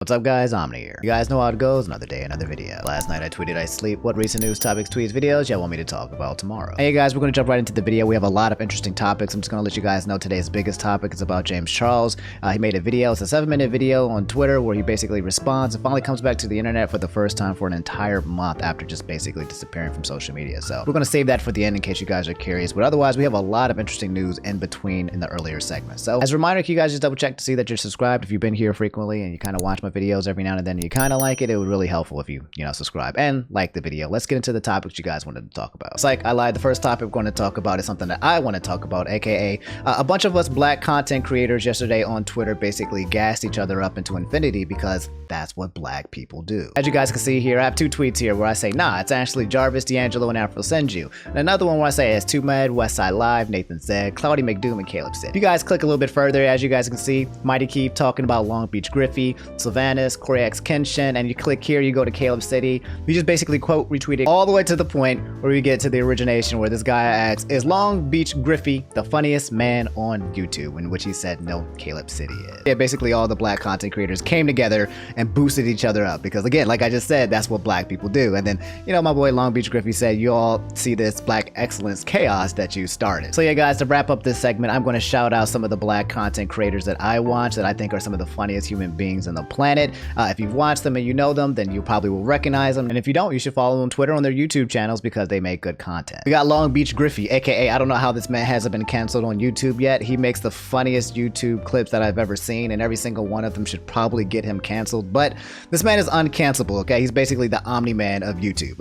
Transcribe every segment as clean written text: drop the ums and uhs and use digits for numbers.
What's up guys, Omni here. You guys know how it goes, another day, another video. Last night I tweeted I sleep, what recent news topics, tweets, videos y'all want me to talk about tomorrow. Hey guys, we're gonna jump right into the video. We have a lot of interesting topics. I'm just gonna let you guys know today's biggest topic is about James Charles. He made a video, it's a 7-minute video on Twitter where he basically responds and finally comes back to the internet for the first time for an entire month after just basically disappearing from social media. So we're gonna save that for the end in case you guys are curious, but otherwise we have a lot of interesting news in between in the earlier segments. So as a reminder, can you guys just double check to see that you're subscribed if you've been here frequently and you kind of watch my videos every now and then and you kind of like it, it would really helpful if you subscribe and like the video. Let's get into the topics you guys wanted to talk about. It's like I lied, the first topic we're going to talk about is something that I want to talk about, aka a bunch of us black content creators yesterday on Twitter basically gassed each other up into infinity because that's what black people do. As you guys can see here, I have two tweets here where I say, nah, it's actually Jarvis, D'Angelo, and Afro Send You. And another one where I say it's Too Mad, Westside Live, Nathan Zed, Cloudy McDoom, and Caleb Sid. If you guys click a little bit further, as you guys can see, Mighty Keith talking about Long Beach Griffey, Sylvanas, Corey X Kenshin, and you click here, you go to Caleb City. You just basically quote retweeted all the way to the point where we get to the origination where this guy asks, is Long Beach Griffey the funniest man on YouTube? In which he said, no, Caleb City is. Yeah, basically all the black content creators came together and boosted each other up because again, like I just said, that's what black people do. And then, my boy Long Beach Griffey said, you all see this black excellence chaos that you started. So yeah, guys, to wrap up this segment, I'm going to shout out some of the black content creators that I watch that I think are some of the funniest human beings on the planet. If you've watched them and you know them, then you probably will recognize them. And if you don't, you should follow them on Twitter on their YouTube channels because they make good content. We got Long Beach Griffey, aka I don't know how this man hasn't been canceled on YouTube yet. He makes the funniest YouTube clips that I've ever seen, and every single one of them should probably get him canceled. But this man is uncancelable, okay? He's basically the Omni man of YouTube.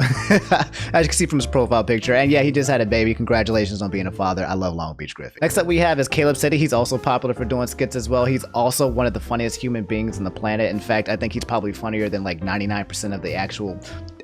As you can see from his profile picture. And yeah, he just had a baby. Congratulations on being a father. I love Long Beach Griffey. Next up we have is Caleb City. He's also popular for doing skits as well. He's also one of the funniest human beings on the planet. In fact, I think he's probably funnier than like 99% of the actual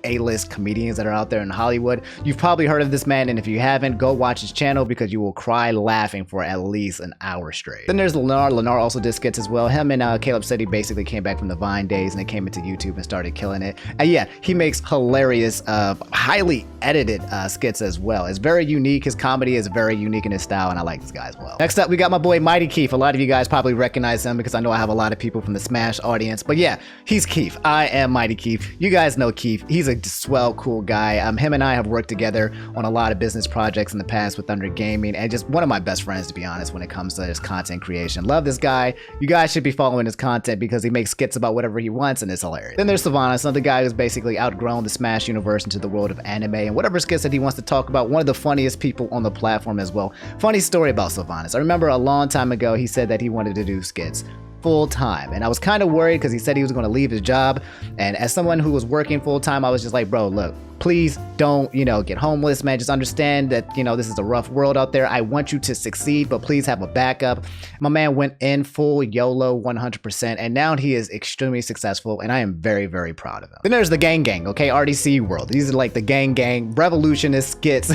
A-list comedians that are out there in Hollywood. You've probably heard of this man, and if you haven't, go watch his channel because you will cry laughing for at least an hour straight. Then there's Lennar. Lennar also did skits as well. Him and Caleb City basically came back from the Vine days and they came into YouTube and started killing it. And yeah, he makes hilarious, highly edited skits as well. It's very unique. His comedy is very unique in his style, and I like this guy as well. Next up, we got my boy Mighty Keith. A lot of you guys probably recognize him because I know I have a lot of people from the Smash audience, but yeah, he's Keith. I am Mighty Keith. You guys know Keith. He's a swell, cool guy. Him and I have worked together on a lot of business projects in the past with Thunder Gaming, and just one of my best friends, to be honest, when it comes to his content creation. Love this guy. You guys should be following his content because he makes skits about whatever he wants, and it's hilarious. Then there's Sylvanas, another guy who's basically outgrown the Smash universe into the world of anime and whatever skits that he wants to talk about. One of the funniest people on the platform as well. Funny story about Sylvanas. I remember a long time ago he said that he wanted to do skits full time, and I was kind of worried because he said he was going to leave his job, and as someone who was working full time, I was just like, bro, look, please don't get homeless, man. Just understand that this is a rough world out there. I want you to succeed, but please have a backup. My man went in full YOLO 100%, and now he is extremely successful, and I am very, very proud of him. Then there's the gang, okay, RDC world. These are like the gang revolutionist skits.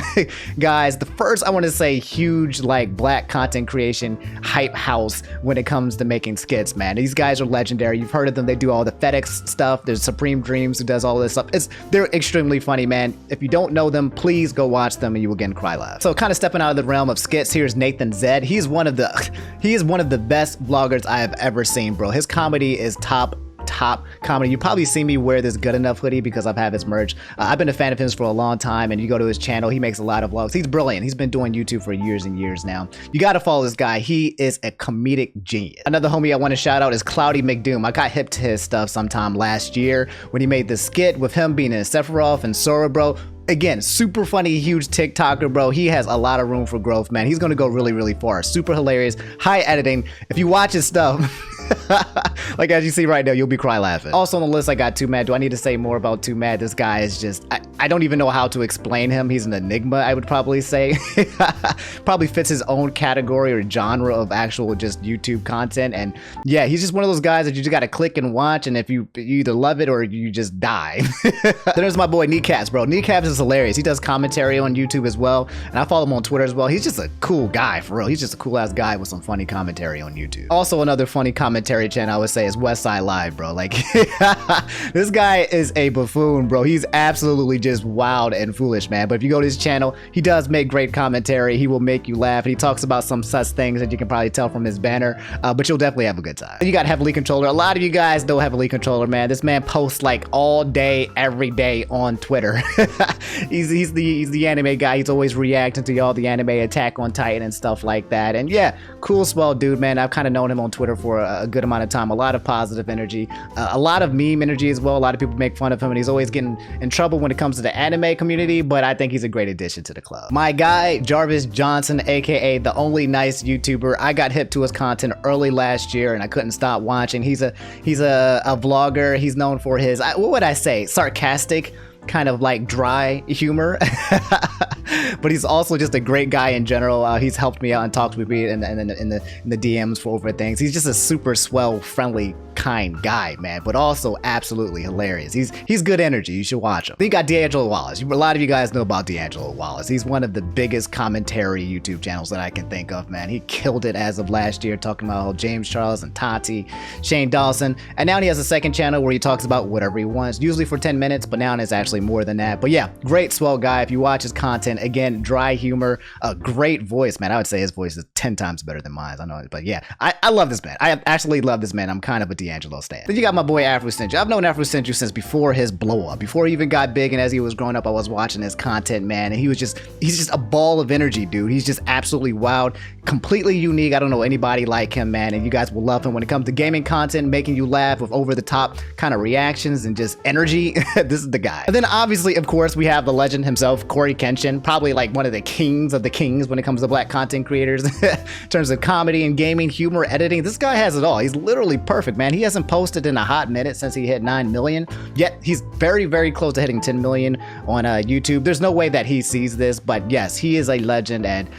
Guys, the first, I want to say, huge like black content creation hype house when it comes to making skits, man. These guys are legendary. You've heard of them. They do all the FedEx stuff. There's Supreme Dreams who does all this stuff. They're extremely funny, man. If you don't know them, please go watch them and you will again cry laugh. So kind of stepping out of the realm of skits, here's Nathan Zed. He is one of the best vloggers I have ever seen, bro. His comedy is top comedy. You probably see me wear this Good Enough hoodie because I've had his merch. I've been a fan of his for a long time, and you go to his channel, he makes a lot of vlogs. He's brilliant. He's been doing YouTube for years and years now. You got to follow this guy. He is a comedic genius. Another homie I want to shout out is Cloudy McDoom. I got hip to his stuff sometime last year when he made this skit with him being in Sephiroth and Sora, bro. Again, super funny, huge TikToker, bro. He has a lot of room for growth, man. He's gonna go really, really far. Super hilarious, high editing. If you watch his stuff, like as you see right now, you'll be cry laughing. Also on the list, I got Too Mad. Do I need to say more about Too Mad? This guy is just, I don't even know how to explain him. He's an enigma, I would probably say. Probably fits his own category or genre of actual just YouTube content. And yeah, he's just one of those guys that you just gotta click and watch, and if you either love it or you just die. Then there's my boy Kneecaps, bro. Kneecaps is hilarious. He does commentary on YouTube as well, and I follow him on Twitter as well. He's just a cool guy, for real. He's just a cool ass guy with some funny commentary on YouTube. Also another funny commentary channel I would say is Westside Live, bro. Like this guy is a buffoon, bro. He's absolutely just just wild and foolish, man. But if you go to his channel, he does make great commentary. He will make you laugh, and he talks about some such things that you can probably tell from his banner, but you'll definitely have a good time. You got Heavily Controller. A lot of you guys know Heavily Controller, man. This man posts like all day, every day on Twitter. he's the anime guy. He's always reacting to all the anime, Attack on Titan and stuff like that. And yeah, cool, swell dude, man. I've kind of known him on Twitter for a good amount of time. A lot of positive energy, a lot of meme energy as well. A lot of people make fun of him, and he's always getting in trouble when it comes to the anime community, but I think he's a great addition to the club. My guy, Jarvis Johnson, aka the only nice YouTuber. I got hip to his content early last year, and I couldn't stop watching. He's a vlogger. He's known for his, what would I say, sarcastic, kind of like dry humor. But he's also just a great guy in general. He's helped me out and talked with me in the DMs for over things. He's just a super swell, friendly, kind guy, man, but also absolutely hilarious. He's good energy. You should watch him. Then you got D'Angelo Wallace. A lot of you guys know about D'Angelo Wallace. He's one of the biggest commentary YouTube channels that I can think of, man. He killed it as of last year, talking about James Charles and Tati, Shane Dawson, and now he has a second channel where he talks about whatever he wants, usually for 10 minutes, but now it's actually more than that. But yeah, great swell guy. If you watch his content, again, dry humor, a great voice, man. I would say his voice is 10 times better than mine. I know, but yeah, I love this man. I actually love this man. I'm kind of a D'Angelo stan. Then you got my boy Afro Senju. I've known Afro Senju since before his blow up, before he even got big, and as he was growing up, I was watching his content, man, and he's just a ball of energy, dude. He's just absolutely wild, completely unique. I don't know anybody like him, man, and you guys will love him when it comes to gaming content, making you laugh with over the top kind of reactions and just energy. This is the guy. And then obviously, of course, we have the legend himself, Corey Kenshin, probably like one of the kings of the kings when it comes to black content creators in terms of comedy and gaming, humor, editing. This guy has it all. He's literally perfect, man. He hasn't posted in a hot minute since he hit 9 million, yet he's very, very close to hitting 10 million on YouTube. There's no way that he sees this, but yes, he is a legend, and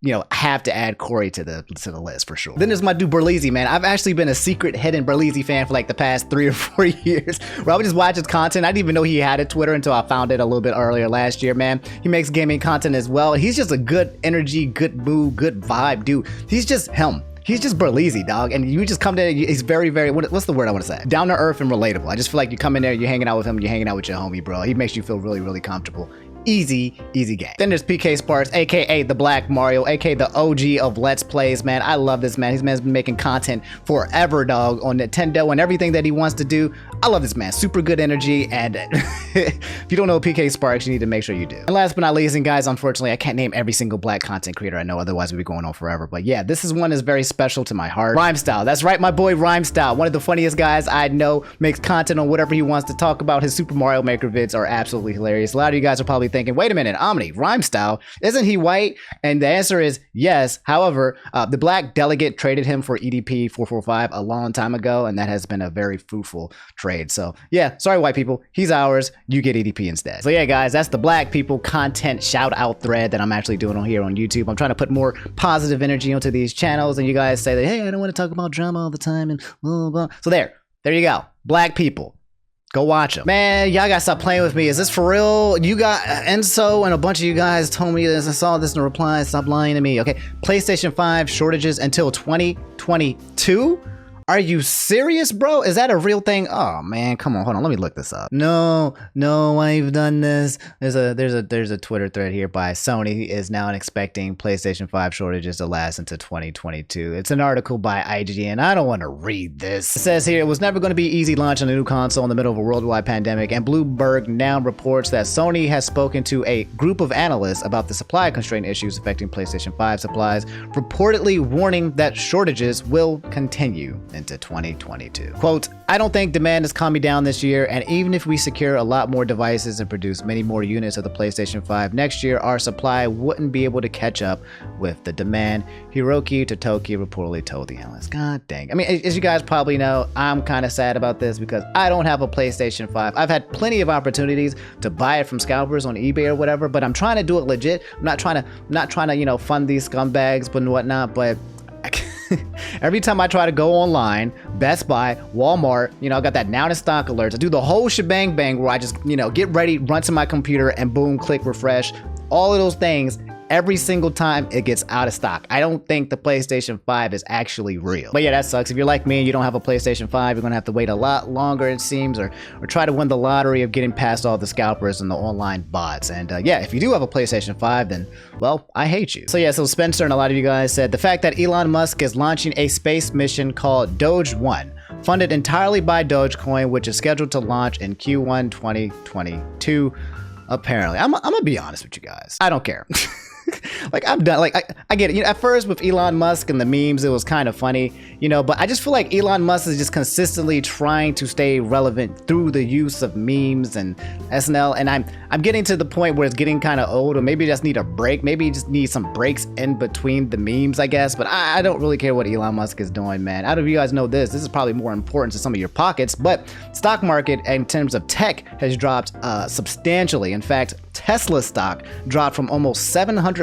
you know, have to add Corey to the list for sure. Then there's my dude Berleezy, man. I've actually been a secret hidden Berleezy fan for like the past 3 or 4 years, where I would just watch his content. I didn't even know he had a Twitter until I found it a little bit earlier last year, man. He makes gaming content as well. He's just a good energy, good mood, good vibe, dude. He's just him. He's just Berleezy, dog, and you just come to, he's very, very, what's the word I want to say? Down to earth and relatable. I just feel like you come in there, you're hanging out with him, you're hanging out with your homie, bro. He makes you feel really, really comfortable. Easy game. Then there's PK Sparks, aka the Black Mario, aka the OG of Let's Plays, man. I love this man. This man's been making content forever, dog, on Nintendo and everything that he wants to do. I love this man. Super good energy, and if you don't know PK Sparks, you need to make sure you do. And last but not least, and guys, unfortunately, I can't name every single black content creator I know, otherwise we'd be going on forever. But yeah, this is one that's very special to my heart. Rhymestyle. That's right, my boy Rhymestyle. One of the funniest guys I know, makes content on whatever he wants to talk about. His Super Mario Maker vids are absolutely hilarious. A lot of you guys are probably thinking, wait a minute, Omni, Rhymestyle, isn't he white? And the answer is yes. However, the black delegate traded him for EDP 445 a long time ago, and that has been a very fruitful trade. So yeah, sorry white people, he's ours, you get EDP instead. So yeah guys, that's the black people content shout out thread that I'm actually doing on here on YouTube. I'm trying to put more positive energy onto these channels, and you guys say that, hey, I don't want to talk about drama all the time and blah, blah, blah. So there you go, black people. Go watch them. Man, y'all gotta stop playing with me. Is this for real? You got Enzo and a bunch of you guys told me this. I saw this in the replies. Stop lying to me. Okay, PlayStation 5 shortages until 2022? Are you serious, bro? Is that a real thing? Oh man, come on, hold on. Let me look this up. No, I've done this. There's a Twitter thread here by Sony is now expecting PlayStation 5 shortages to last into 2022. It's an article by IGN. I don't want to read this. It says here it was never going to be easy launching a new console in the middle of a worldwide pandemic, and Bloomberg now reports that Sony has spoken to a group of analysts about the supply constraint issues affecting PlayStation 5 supplies, reportedly warning that shortages will continue into 2022. Quote, I don't think demand is calming down this year, and even if we secure a lot more devices and produce many more units of the PlayStation 5 next year, our supply wouldn't be able to catch up with the demand, Hiroki Totoki reportedly told the analyst. God dang. I mean, as you guys probably know, I'm kind of sad about this because I don't have a PlayStation 5. I've had plenty of opportunities to buy it from scalpers on eBay or whatever, but I'm trying to do it legit. I'm not trying to, you know, fund these scumbags and whatnot, but every time I try to go online, Best Buy, Walmart, you know, I got that now in stock alerts. I do the whole shebang bang where I just, you know, get ready, run to my computer and boom, click refresh, all of those things. every single time it gets out of stock. I don't think the PlayStation 5 is actually real. But yeah, that sucks. If you're like me and you don't have a PlayStation 5, you're gonna have to wait a lot longer, it seems, or try to win the lottery of getting past all the scalpers and the online bots. And yeah, if you do have a PlayStation 5, then, well, I hate you. So yeah, so Spencer and a lot of you guys said, the fact that Elon Musk is launching a space mission called DOGE 1, funded entirely by Dogecoin, which is scheduled to launch in Q1 2022, apparently. I'm gonna be honest with you guys. I don't care. Like, I'm done. Like, I get it. You know, at first with Elon Musk and the memes, it was kind of funny, you know, but I just feel like Elon Musk is just consistently trying to stay relevant through the use of memes and SNL. And I'm getting to the point where it's getting kind of old, or maybe you just need a break. Maybe you just need some breaks in between the memes, I guess. But I don't really care what Elon Musk is doing, man. I don't know if you guys know this. This is probably more important to some of your pockets, but stock market in terms of tech has dropped substantially. In fact, Tesla stock dropped from almost $700+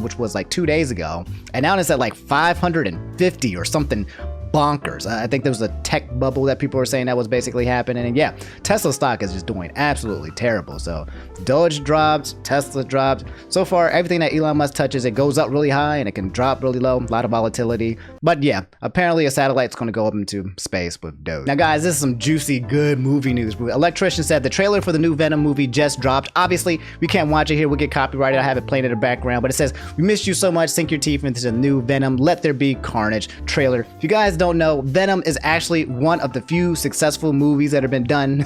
which was like 2 days ago, and now it's at like 550 or something bonkers. I think there was a tech bubble that people were saying that was basically happening, and yeah, Tesla stock is just doing absolutely terrible. So Doge dropped, Tesla dropped. So far, everything that Elon Musk touches, it goes up really high and it can drop really low. A lot of volatility. But yeah, apparently a satellite's going to go up into space with Doge. Now guys, this is some juicy, good movie news. Electrician said the trailer for the new Venom movie just dropped. Obviously, we can't watch it here. We'll get copyrighted. I have it playing in the background, but it says, "We missed you so much. Sink your teeth into the new Venom. Let there be carnage" trailer. If you guys don't know, Venom is actually one of the few successful movies that have been done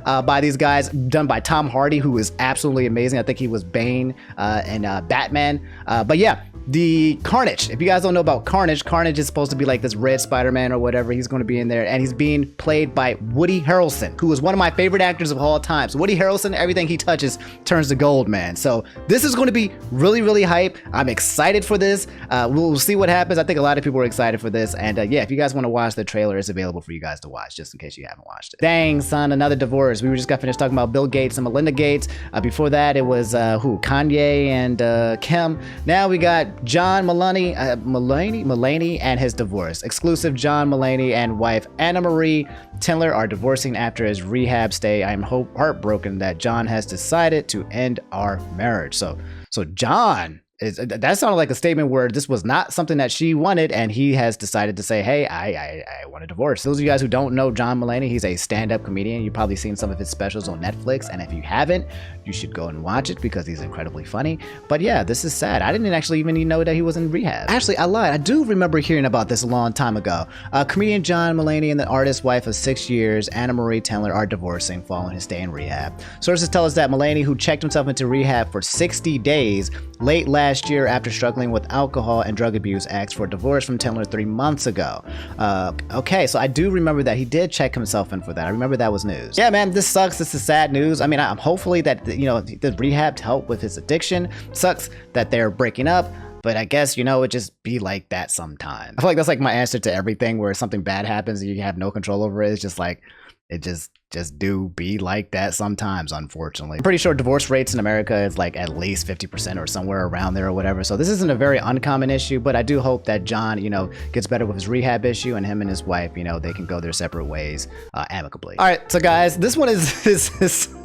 by these guys, done by Tom Hardy, who is absolutely amazing. I think he was Bane and Batman. But yeah, the Carnage. If you guys don't know about Carnage, Carnage is supposed to be like this red Spider-Man or whatever. He's going to be in there, and he's being played by Woody Harrelson, who is one of my favorite actors of all time. So Woody Harrelson, everything he touches turns to gold, man. So this is going to be really, really hype. I'm excited for this. We'll see what happens. I think a lot of people are excited for this. And yeah, if you guys want to watch the trailer, it's available for you guys to watch, just in case you haven't watched it. Dang, son, another divorce. We just got finished talking about Bill Gates and Melinda Gates. Before that, it was Kanye and Kim. Now we got John Mulaney and his divorce. Exclusive: John Mulaney and wife Anna Marie Tiller are divorcing after his rehab stay. I am heartbroken that John has decided to end our marriage. So John, that sounded like a statement where this was not something that she wanted, and he has decided to say, hey, I want a divorce. Those of you guys who don't know John Mulaney, he's a stand-up comedian. You've probably seen some of his specials on Netflix, and if you haven't, you should go and watch it because he's incredibly funny. But yeah, this is sad. I didn't actually even know that he was in rehab. Actually, I lied. I do remember hearing about this a long time ago. Comedian John Mulaney and the artist's wife of 6 years, Anna Marie Tiller, are divorcing following his stay in rehab. Sources tell us that Mulaney, who checked himself into rehab for 60 days late last year after struggling with alcohol and drug abuse, asked for a divorce from Tiller 3 months ago. Okay, so I do remember that he did check himself in for that. I remember that was news. Yeah, man, this sucks. This is sad news. I mean, I'm hopefully that, you know, the rehab helped with his addiction. Sucks that they're breaking up, but I guess, you know, it just be like that sometimes. I feel like that's like my answer to everything where something bad happens and you have no control over it. It's just like, it just do be like that sometimes, unfortunately. I'm pretty sure divorce rates in America is like at least 50% or somewhere around there or whatever. So this isn't a very uncommon issue, but I do hope that John, you know, gets better with his rehab issue, and him and his wife, you know, they can go their separate ways amicably. All right, so guys, this one is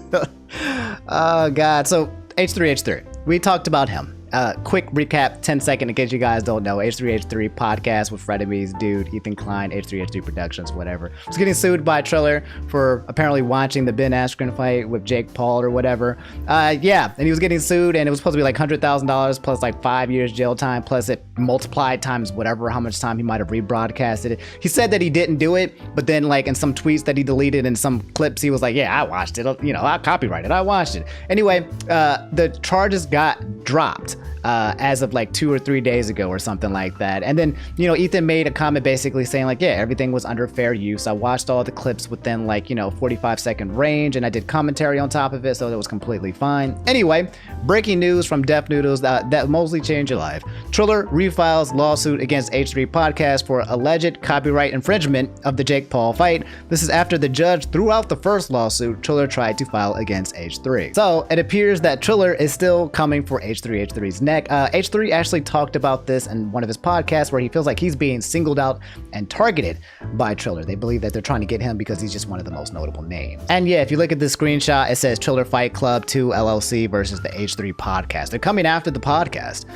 oh God. So H3H3, we talked about him. Quick recap, 10-second, in case you guys don't know. H3H3 podcast with frenemies, dude, Ethan Klein, H3H3 Productions, whatever. Was getting sued by Triller for apparently watching the Ben Askren fight with Jake Paul or whatever. Yeah, and he was getting sued, and it was supposed to be like $100,000 plus like 5 years jail time, plus it multiplied times whatever, how much time he might have rebroadcasted it. He said that he didn't do it, but then like in some tweets that he deleted and some clips, he was like, yeah, I watched it, you know, I copyrighted, I watched it. Anyway, the charges got dropped as of like 2 or 3 days ago or something like that. And then, you know, Ethan made a comment basically saying like, yeah, everything was under fair use. I watched all the clips within like, you know, 45-second range, and I did commentary on top of it, so that was completely fine. Anyway, breaking news from Def Noodles that mostly changed your life. Triller refiles lawsuit against H3 Podcast for alleged copyright infringement of the Jake Paul fight. This is after the judge threw out the first lawsuit Triller tried to file against H3. So it appears that Triller is still coming for H3H3's H3's neck. H3 actually talked about this in one of his podcasts where he feels like he's being singled out and targeted by Triller. They believe that they're trying to get him because he's just one of the most notable names. And yeah, if you look at this screenshot, it says Triller Fight Club 2 LLC versus the H3 podcast. They're coming after the podcast.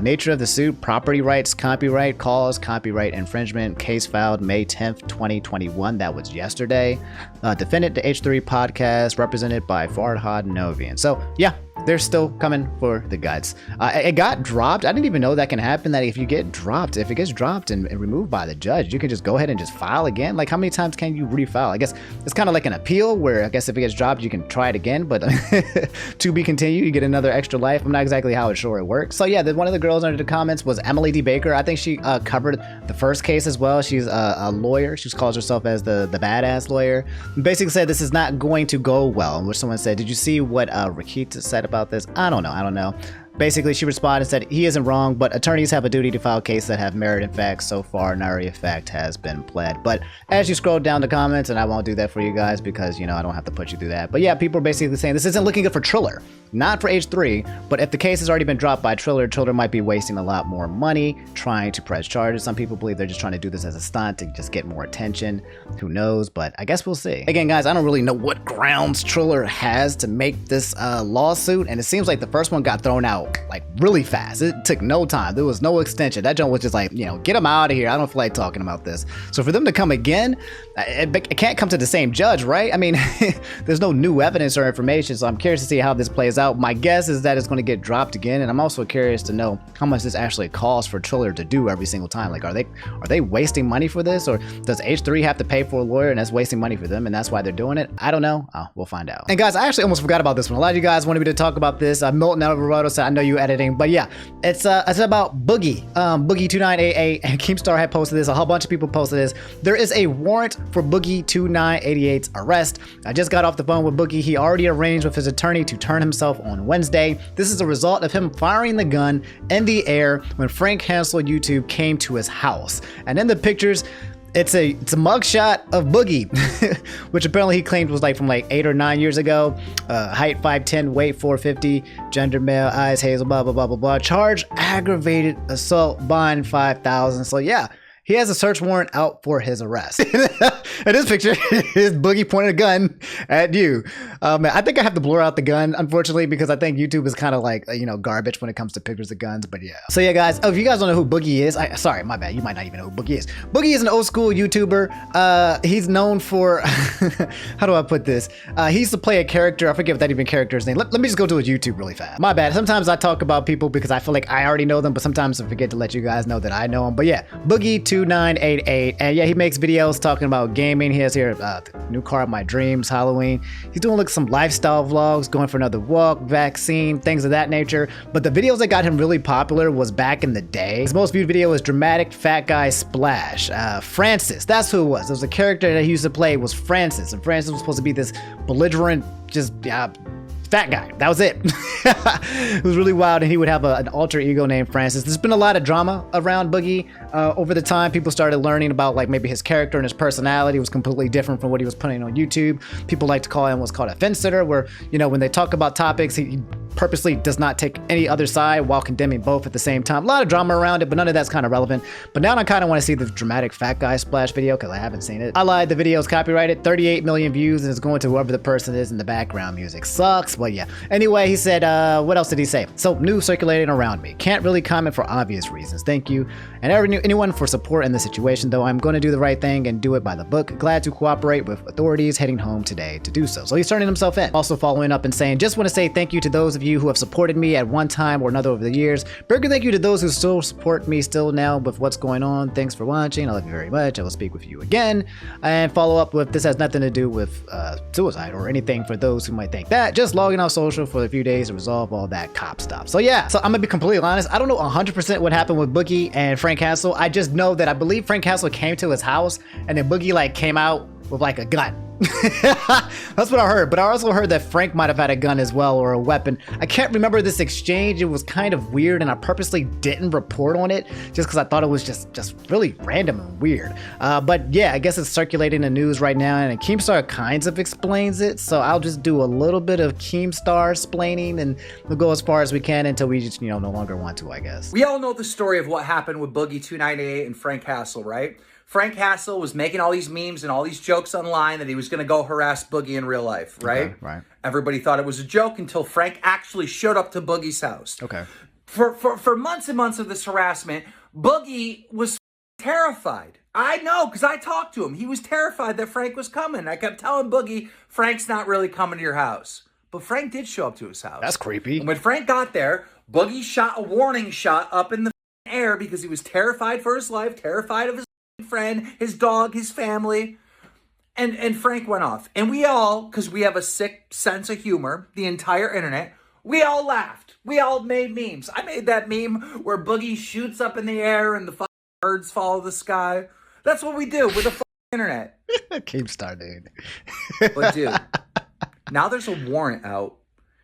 Nature of the suit, property rights, copyright, cause, copyright infringement, case filed May 10th, 2021. That was yesterday. Defendant, the H3 podcast, represented by Farhad Novian. So yeah, they're still coming for the guts. It got dropped. I didn't even know that can happen, that if it gets dropped and removed by the judge, you can just go ahead and just file again. Like, how many times can you refile? I guess it's kind of like an appeal where I guess if it gets dropped, you can try it again, but to be continued, you get another extra life. I'm not exactly how sure it works. So yeah, one of the girls under the comments was Emily D. Baker. I think she covered the first case as well. She's a lawyer. She calls herself as the badass lawyer. Basically said this is not going to go well, in which someone said, did you see what Rakita said about this? I don't know. Basically, she responded and said, he isn't wrong, but attorneys have a duty to file cases that have merit in fact. So far, nary effect has been pled. But as you scroll down the comments, and I won't do that for you guys because, you know, I don't have to put you through that. But yeah, people are basically saying this isn't looking good for Triller. Not for H3, but if the case has already been dropped by Triller, Triller might be wasting a lot more money trying to press charges. Some people believe they're just trying to do this as a stunt to just get more attention. Who knows? But I guess we'll see. Again, guys, I don't really know what grounds Triller has to make this lawsuit, and it seems like the first one got thrown out like really fast. It took no time. There was no extension. That joint was just like, you know, get them out of here. I don't feel like talking about this. So for them to come again, it can't come to the same judge, right? I mean, there's no new evidence or information, so I'm curious to see how this plays out. My guess is that it's going to get dropped again, and I'm also curious to know how much this actually costs for Triller to do every single time. Like, are they wasting money for this, or does H3 have to pay for a lawyer and that's wasting money for them and that's why they're doing it? I don't know. We'll find out. And guys, I actually almost forgot about this one. A lot of you guys wanted me to talk about this. Milton Alvarado said, I know you editing, but yeah, it's about Boogie. Boogie2988 and Keemstar had posted this. A whole bunch of people posted this. There is a warrant for Boogie2988's arrest. I just got off the phone with Boogie. He already arranged with his attorney to turn himself on Wednesday. This is a result of him firing the gun in the air when Frank Hansel YouTube came to his house. And in the pictures, it's a mugshot of Boogie, which apparently he claimed was like from like 8 or 9 years ago. Height 5'10", weight 450, gender male, eyes hazel, blah blah blah blah blah. Charge aggravated assault, bond $5,000. So yeah, he has a search warrant out for his arrest. In this picture, is Boogie pointing a gun at you. I think I have to blur out the gun, unfortunately, because I think YouTube is kind of like, you know, garbage when it comes to pictures of guns, but yeah. So yeah, guys, if you guys don't know who Boogie is, sorry, my bad, you might not even know who Boogie is. Boogie is an old school YouTuber. He's known for, how do I put this? He used to play a character, I forget what that even character's name. Let me just go to his YouTube really fast. My bad, sometimes I talk about people because I feel like I already know them, but sometimes I forget to let you guys know that I know them. But yeah, Boogie2988, and yeah, he makes videos talking about gaming. He has here new car of my dreams, Halloween. He's doing like some lifestyle vlogs, going for another walk, vaccine, things of that nature. But the videos that got him really popular was back in the day. His most viewed video was Dramatic Fat Guy Splash. Francis, that's who it was. There was a character that he used to play was Francis, and Francis was supposed to be this belligerent, just fat guy. That was it. It was really wild, and he would have an alter ego named Francis. There's been a lot of drama around Boogie over the time. People started learning about like maybe his character and his personality was completely different from what he was putting on YouTube. People like to call him what's called a fence sitter, where, you know, when they talk about topics, he purposely does not take any other side while condemning both at the same time. A lot of drama around it, but none of that's kind of relevant. But now I kind of want to see the Dramatic Fat Guy Splash video because I haven't seen it. I lied, the video is copyrighted, 38 million views, and it's going to whoever the person is in the background. Music sucks, but yeah. Anyway, he said, what else did he say? So, news circulating around me. Can't really comment for obvious reasons. Thank you. And anyone for support in this situation, though I'm going to do the right thing and do it by the book. Glad to cooperate with authorities, heading home today to do so. So he's turning himself in. Also following up and saying, just want to say thank you to those of you who have supported me at one time or another over the years. Bigger thank you to those who still support me still now with what's going on. Thanks for watching. I love you very much. I will speak with you again. And follow up with, this has nothing to do with suicide or anything for those who might think that. Just logging off social for a few days to resolve all that cop stuff. So yeah, so I'm gonna be completely honest. I don't know 100% what happened with Boogie and Frank Hansel. I just know that I believe Frank Hansel came to his house and then Boogie like came out with like a gun. That's what I heard, but I also heard that Frank might have had a gun as well, or a weapon. I can't remember this exchange. It was kind of weird, and I purposely didn't report on it just because I thought it was just really random and weird. But yeah, I guess it's circulating in the news right now, and Keemstar kinds of explains it, so I'll just do a little bit of Keemstar explaining, and we'll go as far as we can until we just, no longer want to, I guess. We all know the story of what happened with Boogie2988 and Frank Hassel, right? Frank Hassel was making all these memes and all these jokes online that he was going to go harass Boogie in real life, right? Okay, right. Everybody thought it was a joke until Frank actually showed up to Boogie's house. Okay. For months and months of this harassment, Boogie was terrified. I know, because I talked to him. He was terrified that Frank was coming. I kept telling Boogie, Frank's not really coming to your house. But Frank did show up to his house. That's creepy. And when Frank got there, Boogie shot a warning shot up in the air because he was terrified for his life, terrified of his friend, his dog, his family. And Frank went off. And we all, because we have a sick sense of humor, the entire internet, we all laughed. We all made memes. I made that meme where Boogie shoots up in the air and the fucking birds follow the sky. That's what we do with the fucking internet. Keemstar, dude. But dude, now there's a warrant out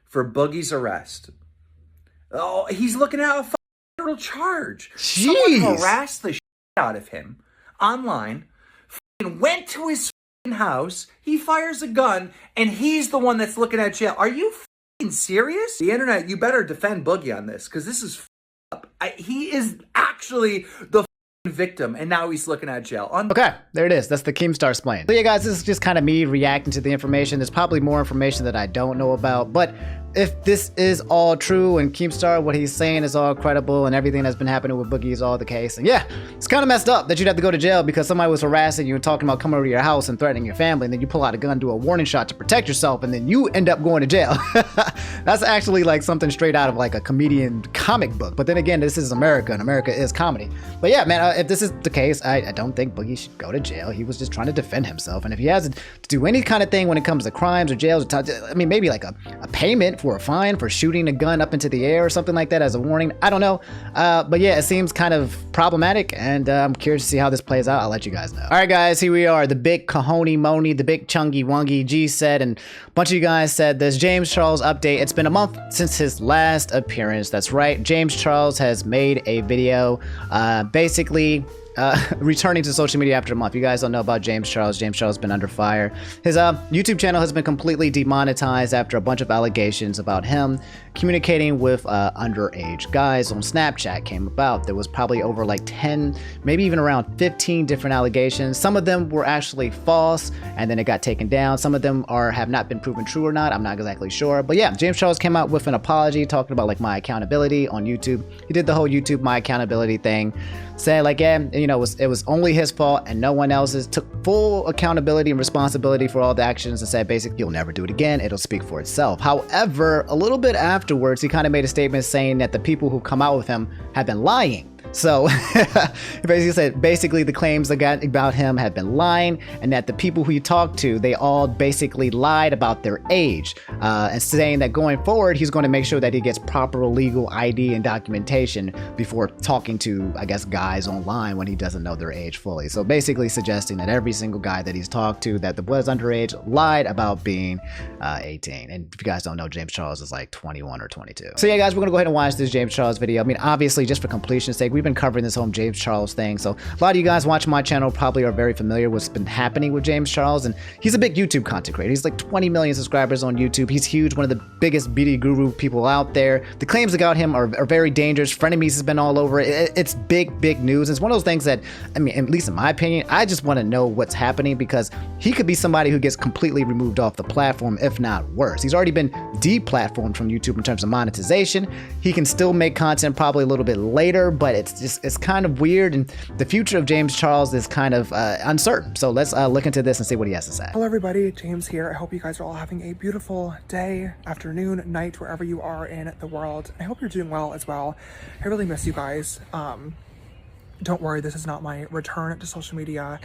for Boogie's arrest. Oh, he's looking at a federal charge. Jeez. Someone harassed the shit out of him online, went to his house, he fires a gun, and he's the one that's looking at jail. Are you serious? The internet, you better defend Boogie on this, because this is up. He is actually the victim, and now he's looking at jail. Okay, there it is. That's the Keemstar explained. So yeah, guys, this is just kind of me reacting to the information. There's probably more information that I don't know about, but if this is all true and Keemstar, what he's saying is all credible and everything that's been happening with Boogie is all the case, and yeah, it's kind of messed up that you'd have to go to jail because somebody was harassing you and talking about coming over to your house and threatening your family, and then you pull out a gun, do a warning shot to protect yourself, and then you end up going to jail. That's actually like something straight out of like a comedian comic book. But then again, this is America, and America is comedy. But yeah, man, if this is the case, I don't think Boogie should go to jail. He was just trying to defend himself, and if he has to do any kind of thing when it comes to crimes or jails, I mean, maybe like a payment for a fine for shooting a gun up into the air or something like that as a warning. I don't know. But yeah, it seems kind of problematic, and I'm curious to see how this plays out. I'll let you guys know. All right, guys, here we are. The big Kahoni Moni, the big Chungy Wungy G said, and a bunch of you guys said this James Charles update. It's been a month since his last appearance. That's right. James Charles has made a video basically returning to social media after a month. You guys don't know about James Charles. James Charles has been under fire. His YouTube channel has been completely demonetized after a bunch of allegations about him communicating with underage guys on Snapchat came about. There was probably over like 10, maybe even around 15 different allegations. Some of them were actually false, and then it got taken down. Some of them have not been proven true or not. I'm not exactly sure. But yeah, James Charles came out with an apology talking about like my accountability on YouTube. He did the whole YouTube my accountability thing, saying like, yeah, it was only his fault and no one else's. Took full accountability and responsibility for all the actions and said basically you'll never do it again. It'll speak for itself. However, a little bit afterwards, he kind of made a statement saying that the people who come out with him have been lying. So he basically said the claims about him have been lying, and that the people who he talked to, they all basically lied about their age, and saying that going forward he's going to make sure that he gets proper legal ID and documentation before talking to, I guess, guys online when he doesn't know their age fully. So basically suggesting that every single guy that he's talked to that was underage lied about being 18. And if you guys don't know, James Charles is like 21 or 22. So yeah, guys, we're gonna go ahead and watch this James Charles video. I mean, obviously, just for completion's sake, we've been covering this whole James Charles thing, so a lot of you guys watching my channel probably are very familiar with what's been happening with James Charles, and he's a big YouTube content creator. He's like 20 million subscribers on YouTube. He's huge, one of the biggest beauty guru people out there. The claims about him are very dangerous. Frenemies has been all over it. It's big news. It's one of those things that, I mean, at least in my opinion, I just want to know what's happening, because he could be somebody who gets completely removed off the platform, if not worse. He's already been deplatformed from YouTube in terms of monetization. He can still make content probably a little bit later, but it's kind of weird, and the future of James Charles is kind of uncertain. So let's look into this and see what he has to say. Hello everybody, James here. I hope you guys are all having a beautiful day, afternoon, night, wherever you are in the world. I hope you're doing well as well. I really miss you guys. Don't worry, this is not my return to social media,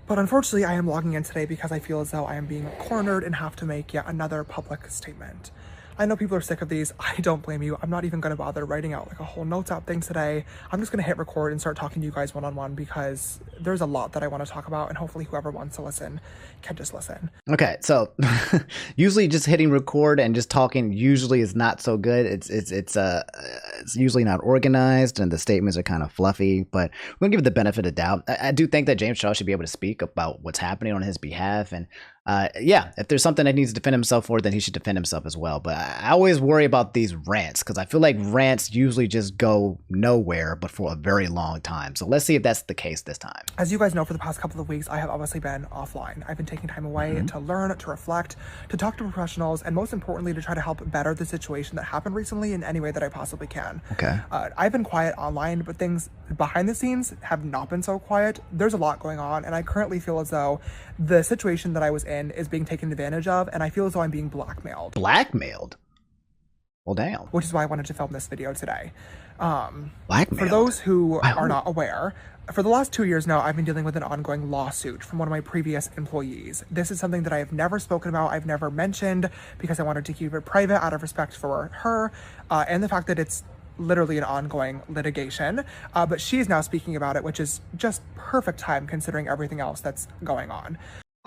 but unfortunately I am logging in today because I feel as though I am being cornered and have to make yet another public statement. I know people are sick of these. I don't blame you. I'm not even going to bother writing out like a whole notes app thing today. I'm just going to hit record and start talking to you guys one-on-one because there's a lot that I want to talk about, and hopefully whoever wants to listen can just listen. Okay, so usually just hitting record and just talking usually is not so good. It's usually not organized and the statements are kind of fluffy, but we're gonna give it the benefit of doubt. I do think that James Charles should be able to speak about what's happening on his behalf, and yeah, if there's something that needs to defend himself for, then he should defend himself as well. But I always worry about these rants because I feel like rants usually just go nowhere, but for a very long time. So let's see if that's the case this time. As you guys know, for the past couple of weeks, I have obviously been offline. I've been taking time away to learn, to reflect, to talk to professionals, and most importantly, to try to help better the situation that happened recently in any way that I possibly can. Okay. I've been quiet online, but things behind the scenes have not been so quiet. There's a lot going on, and I currently feel as though the situation that I was in is being taken advantage of, and I feel as though I'm being blackmailed. Blackmailed? Well, damn. Which is why I wanted to film this video today. Blackmailed? For those who are not aware, for the last 2 years now, I've been dealing with an ongoing lawsuit from one of my previous employees. This is something that I have never spoken about, I've never mentioned, because I wanted to keep it private out of respect for her, and the fact that it's literally an ongoing litigation, but she's now speaking about it, which is just perfect time considering everything else that's going on.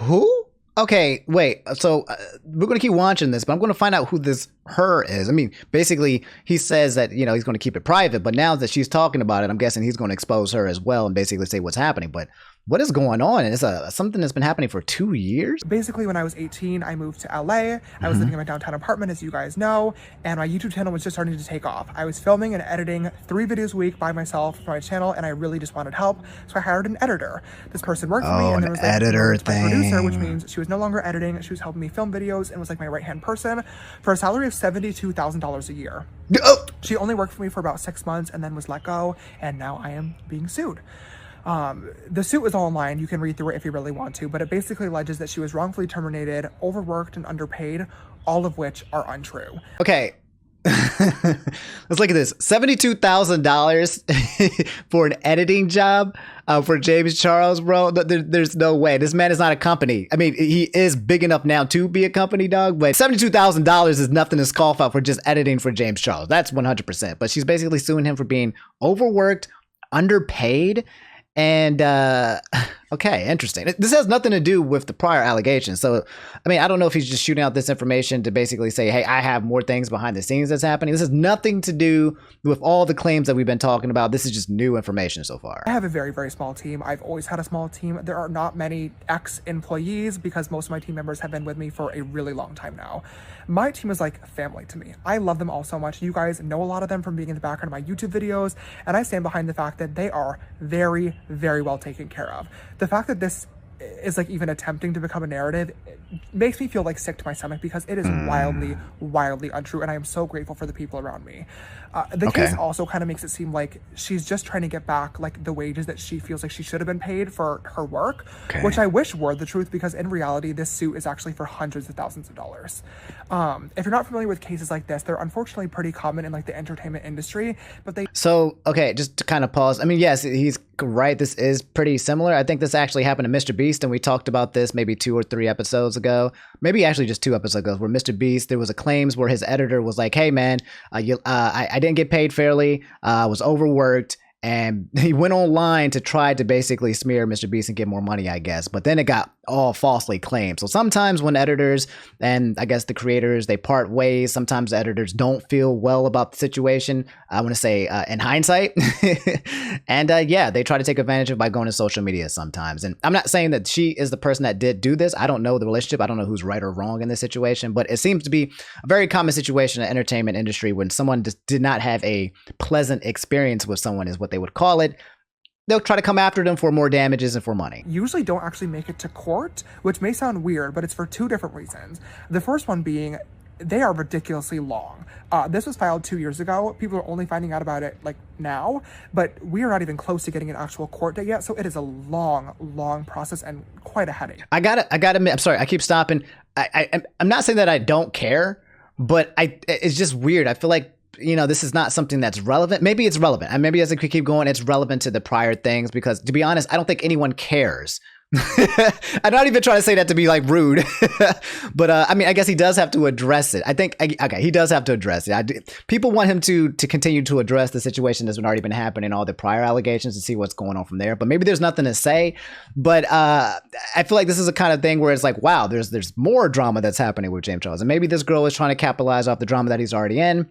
Who? Okay, wait. So we're going to keep watching this, but I'm going to find out who this her is. I mean, basically, he says that, you know, he's going to keep it private, but now that she's talking about it, I'm guessing he's going to expose her as well and basically say what's happening. But what is going on? And it's something that's been happening for 2 years? Basically, when I was 18, I moved to LA. I was living in my downtown apartment, as you guys know, and my YouTube channel was just starting to take off. I was filming and editing 3 videos a week by myself for my channel, and I really just wanted help, so I hired an editor. This person worked for me, and there was like editor my producer, which means she was no longer editing. She was helping me film videos and was like my right-hand person for a salary of $72,000 a year. Oh. She only worked for me for about 6 months and then was let go, and now I am being sued. The suit is all online. You can read through it if you really want to, but it basically alleges that she was wrongfully terminated, overworked, and underpaid, all of which are untrue. Okay. Let's look at this. $72,000 for an editing job for James Charles, bro. There's no way. This man is not a company. I mean, he is big enough now to be a company, dog, but $72,000 is nothing to scoff at for just editing for James Charles. That's 100%. But she's basically suing him for being overworked, underpaid, and okay, interesting. This has nothing to do with the prior allegations. So, I mean, I don't know if he's just shooting out this information to basically say, hey, I have more things behind the scenes that's happening. This has nothing to do with all the claims that we've been talking about. This is just new information so far. I have a very, very small team. I've always had a small team. There are not many ex-employees because most of my team members have been with me for a really long time now. My team is like family to me. I love them all so much. You guys know a lot of them from being in the background of my YouTube videos, and I stand behind the fact that they are very, very well taken care of. The fact that this is like even attempting to become a narrative, it makes me feel like sick to my stomach because it is wildly, wildly untrue, and I am so grateful for the people around me. The case also kind of makes it seem like she's just trying to get back like the wages that she feels like she should have been paid for her work, which I wish were the truth, because in reality, this suit is actually for hundreds of thousands of dollars. If you're not familiar with cases like this, they're unfortunately pretty common in like the entertainment industry, but they... So, okay, just to kind of pause. I mean, yes, he's right. This is pretty similar. I think this actually happened to Mr. Beast, and we talked about this maybe 2 or 3 episodes ago. Maybe actually just 2 episodes ago, where Mr. Beast, there was a claims where his editor was like, hey, man, I didn't get paid fairly. I was overworked. And he went online to try to basically smear Mr. Beast and get more money, I guess. But then it got all falsely claimed. So sometimes when editors and I guess the creators, they part ways, sometimes the editors don't feel well about the situation. I want to say in hindsight. And yeah, they try to take advantage of it by going to social media sometimes. And I'm not saying that she is the person that did do this. I don't know the relationship. I don't know who's right or wrong in this situation. But it seems to be a very common situation in the entertainment industry when someone just did not have a pleasant experience with someone, is what they would call it. They'll try to come after them for more damages and for money. Usually don't actually make it to court, which may sound weird, but it's for 2 different reasons. The first one being they are ridiculously long. This was filed 2 years ago. People are only finding out about it like now, but we are not even close to getting an actual court date yet. So it is a long, long process and quite a headache. I gotta admit, I'm sorry, I keep stopping. I'm not saying that I don't care, but it's just weird. I feel like, you know, this is not something that's relevant. Maybe it's relevant. And maybe as we keep going, it's relevant to the prior things, because to be honest, I don't think anyone cares I'm not even trying to say that to be like rude, but I mean, I guess he does have to address it. I think, okay, he does have to address it. People want him to continue to address the situation that's already been happening, all the prior allegations, and see what's going on from there. But maybe there's nothing to say. But I feel like this is a kind of thing where it's like, wow, there's more drama that's happening with James Charles, and maybe this girl is trying to capitalize off the drama that he's already in.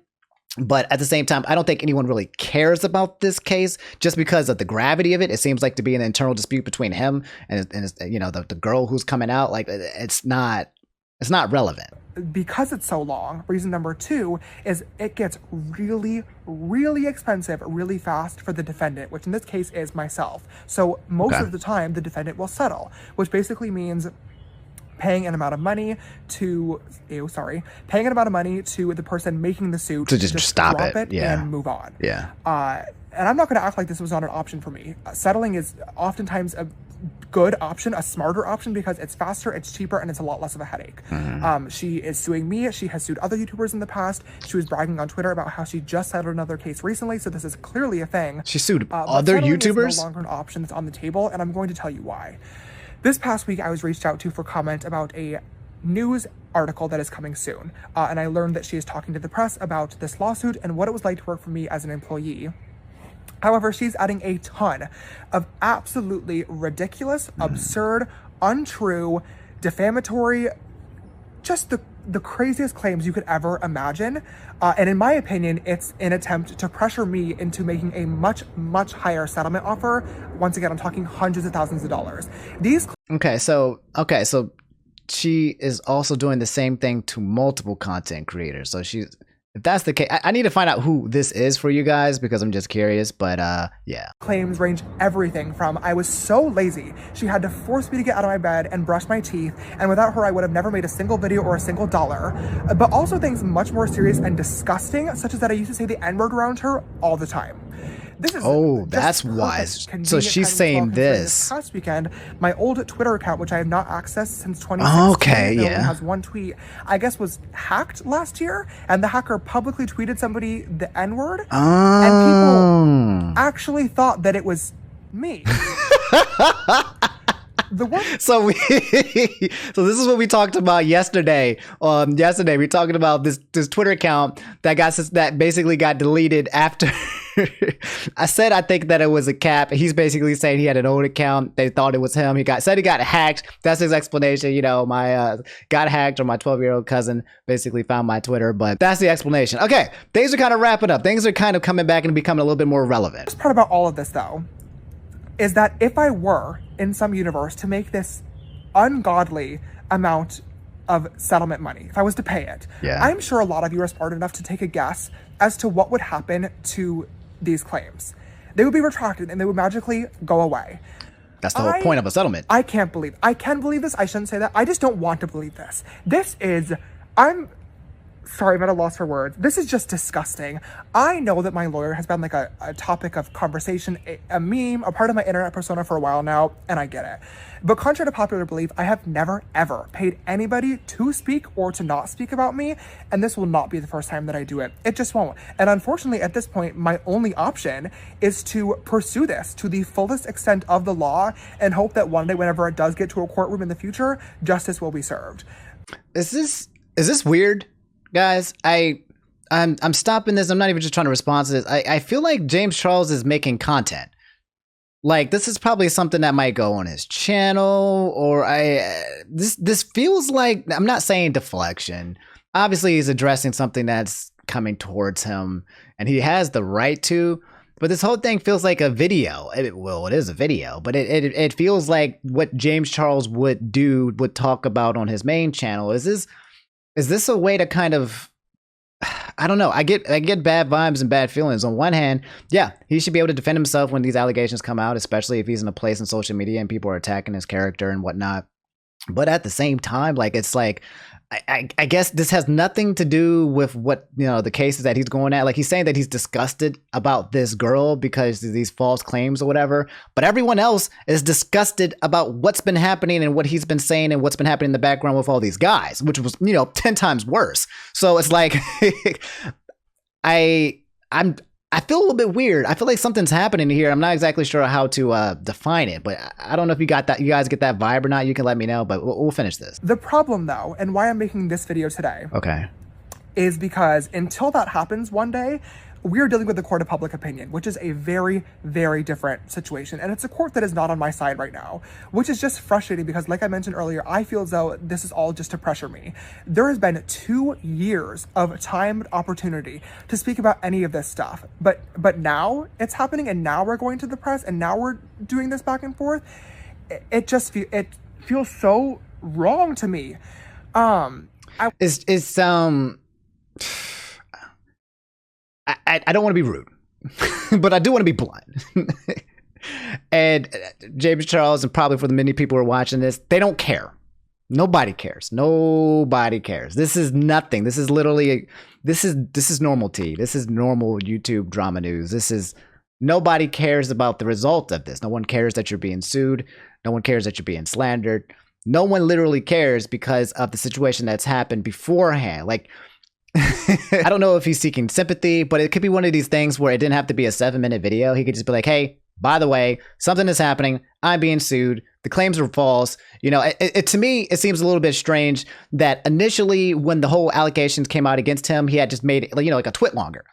But at the same time, I don't think anyone really cares about this case just because of the gravity of it. It seems like to be an internal dispute between him and the girl who's coming out. Like, it's not relevant. Because it's so long, reason number two is it gets really, really expensive really fast for the defendant, which in this case is myself. So most of the time, the defendant will settle, which basically means paying an amount of money to the person making the suit to just stop drop it and move on. Yeah. And I'm not going to act like this was not an option for me. Settling is oftentimes a good option, a smarter option, because it's faster, it's cheaper, and it's a lot less of a headache. She is suing me. She has sued other YouTubers in the past. She was bragging on Twitter about how she just settled another case recently, so this is clearly a thing. She sued other YouTubers? Is no longer an option that's on the table, and I'm going to tell you why. This past week, I was reached out to for comment about a news article that is coming soon, and I learned that she is talking to the press about this lawsuit and what it was like to work for me as an employee. However, she's adding a ton of absolutely ridiculous, absurd, untrue, defamatory, just the craziest claims you could ever imagine. And in my opinion, it's an attempt to pressure me into making a much, much higher settlement offer. Once again, I'm talking hundreds of thousands of dollars. Okay, so she is also doing the same thing to multiple content creators. So if that's the case, I need to find out who this is for you guys because I'm just curious, but yeah. Claims range everything from I was so lazy, she had to force me to get out of my bed and brush my teeth, and without her I would have never made a single video or a single dollar, but also things much more serious and disgusting, such as that I used to say the N-word around her all the time. This is that's why. So she's saying this. Past weekend, my old Twitter account, which I have not accessed since 2016, has one tweet, I guess was hacked last year, and the hacker publicly tweeted somebody the N-word, and people actually thought that it was me. So this is what we talked about yesterday. Yesterday we talking about this Twitter account that basically got deleted after. I think that it was a cap. He's basically saying he had an old account. They thought it was him. He got hacked. That's his explanation. My got hacked, or my 12-year-old cousin basically found my Twitter. But that's the explanation. Okay, things are kind of wrapping up. Things are kind of coming back and becoming a little bit more relevant. The best part about all of this, though, is that if I were in some universe to make this ungodly amount of settlement money, if I was to pay it, I'm sure a lot of you are smart enough to take a guess as to what would happen to these claims. They would be retracted and they would magically go away. That's the whole point of a settlement. I can believe this. I shouldn't say that. I just don't want to believe this. I'm sorry, I'm at a loss for words. This is just disgusting. I know that my lawyer has been like a topic of conversation, a meme, a part of my internet persona for a while now, and I get it. But contrary to popular belief, I have never, ever paid anybody to speak or to not speak about me, and this will not be the first time that I do it. It just won't. And unfortunately, at this point, my only option is to pursue this to the fullest extent of the law and hope that one day, whenever it does get to a courtroom in the future, justice will be served. Is this weird? Guys, I'm stopping this. I'm not even just trying to respond to this. I feel like James Charles is making content. Like, this is probably something that might go on his channel, or this feels like, I'm not saying deflection. Obviously, he's addressing something that's coming towards him, and he has the right to. But this whole thing feels like a video. Well, it is a video, but it feels like what James Charles would talk about on his main channel. Is this a way to kind of, I don't know. I get bad vibes and bad feelings. On one hand, yeah, he should be able to defend himself when these allegations come out, especially if he's in a place in social media and people are attacking his character and whatnot. But at the same time, like, it's like, I guess this has nothing to do with what, the cases that he's going at. Like, he's saying that he's disgusted about this girl because of these false claims or whatever. But everyone else is disgusted about what's been happening and what he's been saying and what's been happening in the background with all these guys, which was, 10 times worse. So it's like, I'm I feel a little bit weird. I feel like something's happening here. I'm not exactly sure how to define it, but I don't know if you got that. You guys get that vibe or not. You can let me know, but we'll finish this. The problem, though, and why I'm making this video today, okay, is because until that happens one day, we're dealing with the court of public opinion, which is a very, very different situation. And it's a court that is not on my side right now, which is just frustrating because, like I mentioned earlier, I feel as though this is all just to pressure me. There has been 2 years of timed opportunity to speak about any of this stuff. But now it's happening, and now we're going to the press, and now we're doing this back and forth. It just feels so wrong to me. I don't want to be rude, but I do want to be blunt. And James Charles, and probably for the many people who are watching this, they don't care. Nobody cares. Nobody cares. This is nothing. This is literally, this is normal tea. This is normal YouTube drama news. Nobody cares about the result of this. No one cares that you're being sued. No one cares that you're being slandered. No one literally cares because of the situation that's happened beforehand. Like, I don't know if he's seeking sympathy, but it could be one of these things where it didn't have to be a 7-minute video. He could just be like, hey, by the way, something is happening. I'm being sued. The claims are false. You know, to me, it seems a little bit strange that initially when the whole allegations came out against him, he had just made it, like a twit longer.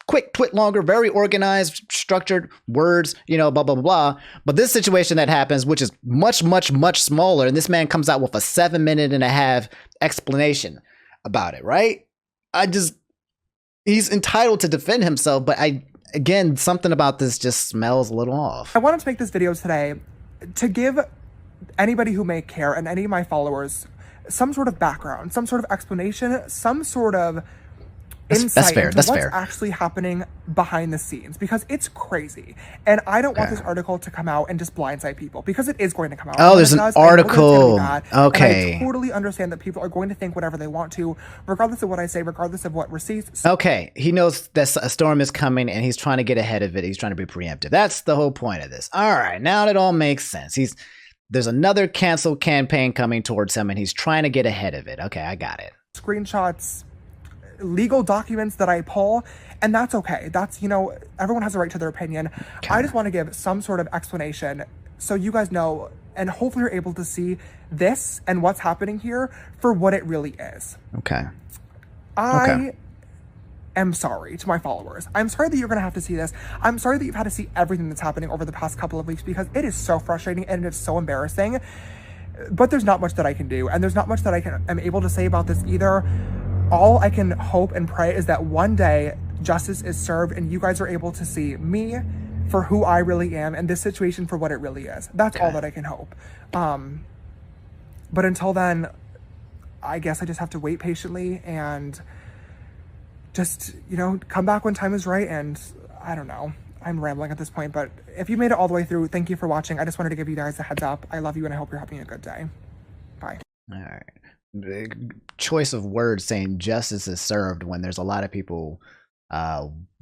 Quick twit longer, very organized, structured words, blah, blah, blah, blah. But this situation that happens, which is much, much, much smaller, and this man comes out with a 7.5-minute explanation about it, right? He's entitled to defend himself, but again, something about this just smells a little off. I wanted to make this video today to give anybody who may care and any of my followers some sort of background, some sort of explanation, some sort of insight into what's actually happening behind the scenes, because it's crazy. And I don't want this article to come out and just blindside people, because it is going to come out. Oh, there's an article. Okay. And I totally understand that people are going to think whatever they want to, regardless of what I say, regardless of what receipts. Okay. He knows that a storm is coming and he's trying to get ahead of it. He's trying to be preemptive. That's the whole point of this. All right. Now it all makes sense. There's another cancel campaign coming towards him and he's trying to get ahead of it. Okay. I got it. Screenshots, legal documents that I pull, and that's okay. That's, everyone has a right to their opinion. Okay. I just want to give some sort of explanation so you guys know, and hopefully you're able to see this and what's happening here for what it really is. Okay. I am sorry to my followers. I'm sorry that you're going to have to see this. I'm sorry that you've had to see everything that's happening over the past couple of weeks, because it is so frustrating and it's so embarrassing. But there's not much that I can do, and there's not much that am able to say about this either. All I can hope and pray is that one day justice is served and you guys are able to see me for who I really am and this situation for what it really is. That's all that I can hope. But until then, I guess I just have to wait patiently and just, come back when time is right. And I don't know. I'm rambling at this point, but if you made it all the way through, thank you for watching. I just wanted to give you guys a heads up. I love you and I hope you're having a good day. Bye. All right. The choice of words saying justice is served when there's a lot of people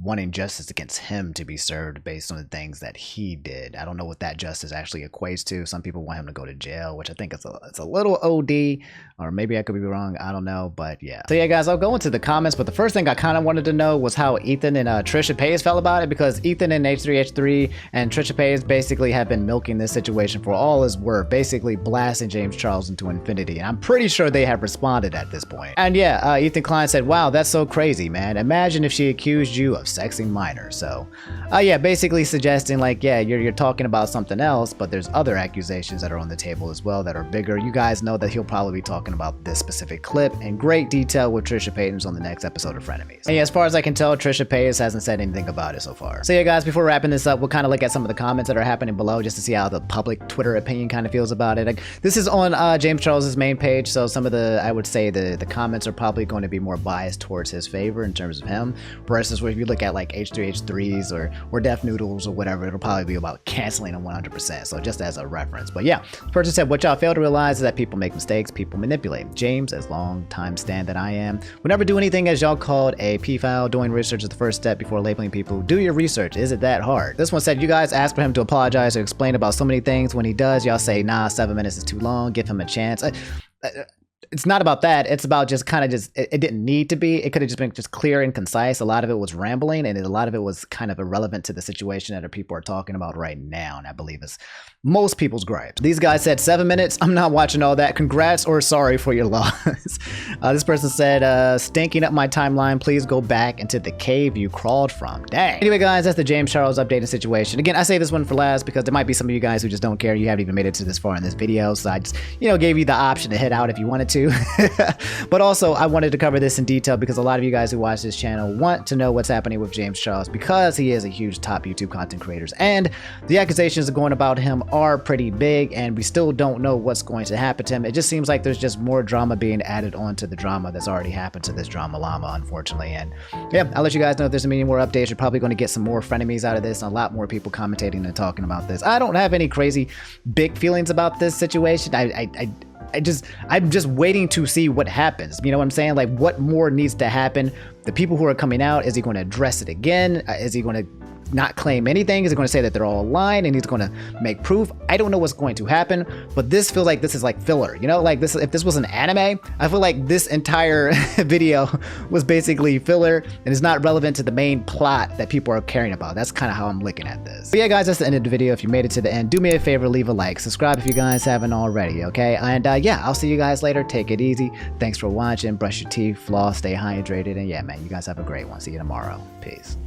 wanting justice against him to be served based on the things that he did. I don't know what that justice actually equates to. Some people want him to go to jail, which I think it's a little OD, or maybe I could be wrong. I don't know, but yeah. So yeah, guys, I'll go into the comments, but the first thing I kind of wanted to know was how Ethan and Trisha Paytas felt about it, because Ethan and H3H3 and Trisha Paytas basically have been milking this situation for all his worth, basically blasting James Charles into infinity, and I'm pretty sure they have responded at this point. And yeah, Ethan Klein said, wow, that's so crazy, man. Imagine if she accused you of sexing minors. So yeah, basically suggesting like, yeah, you're talking about something else, but there's other accusations that are on the table as well that are bigger. You guys know that he'll probably be talking about this specific clip in great detail with Trisha Paytas on the next episode of Frenemies. And yeah, as far as I can tell, Trisha Paytas hasn't said anything about it so far. So yeah, guys, before wrapping this up, we'll kind of look at some of the comments that are happening below just to see how the public Twitter opinion kind of feels about it. Like, this is on James Charles's main page, so some of the, I would say the comments are probably going to be more biased towards his favor in terms of him, versus if you look at like H3H3s or Def Noodles or whatever, it'll probably be about canceling them 100%. So just as a reference. But yeah, the person said, what y'all fail to realize is that people make mistakes, people manipulate. James, as long time stand that I am, would never do anything as y'all called a P-file. Doing research is the first step before labeling people. Do your research. Is it that hard? This one said, you guys ask for him to apologize or explain about so many things. When he does, y'all say, nah, 7 minutes is too long. Give him a chance. it's not about that. It's about just kind of it didn't need to be. It could have just been just clear and concise. A lot of it was rambling, and a lot of it was kind of irrelevant to the situation that people are talking about right now. And I believe it's most people's gripes. These guys said 7 minutes. I'm not watching all that. Congrats or sorry for your loss. This person said, stinking up my timeline. Please go back into the cave you crawled from. Dang. Anyway, guys, that's the James Charles updated situation. Again, I say this one for last because there might be some of you guys who just don't care. You haven't even made it to this far in this video. So I just, gave you the option to head out if you wanted to. But also, I wanted to cover this in detail because a lot of you guys who watch this channel want to know what's happening with James Charles because he is a huge top YouTube content creator. And the accusations going about him are pretty big, and we still don't know what's going to happen to him. It just seems like there's just more drama being added on to the drama that's already happened to this drama llama, unfortunately. And yeah, I'll let you guys know if there's any more updates. You're probably going to get some more frenemies out of this and a lot more people commentating and talking about this. I don't have any crazy big feelings about this situation. I'm just waiting to see what happens. You know what I'm saying? Like, what more needs to happen? The people who are coming out, is he going to address it again? Is he going to not claim anything? Is he going to say that they're all lying and he's going to make proof? I don't know what's going to happen, but this feels like this is like filler. Like this, if this was an anime, I feel like this entire video was basically filler and is not relevant to the main plot that people are caring about. That's kind of how I'm looking at this. But yeah, guys, that's the end of the video. If you made it to the end, do me a favor, leave a like, subscribe if you guys haven't already, okay? And yeah, I'll see you guys later. Take it easy. Thanks for watching. Brush your teeth, floss, stay hydrated, and yeah, man, you guys have a great one. See you tomorrow. Peace.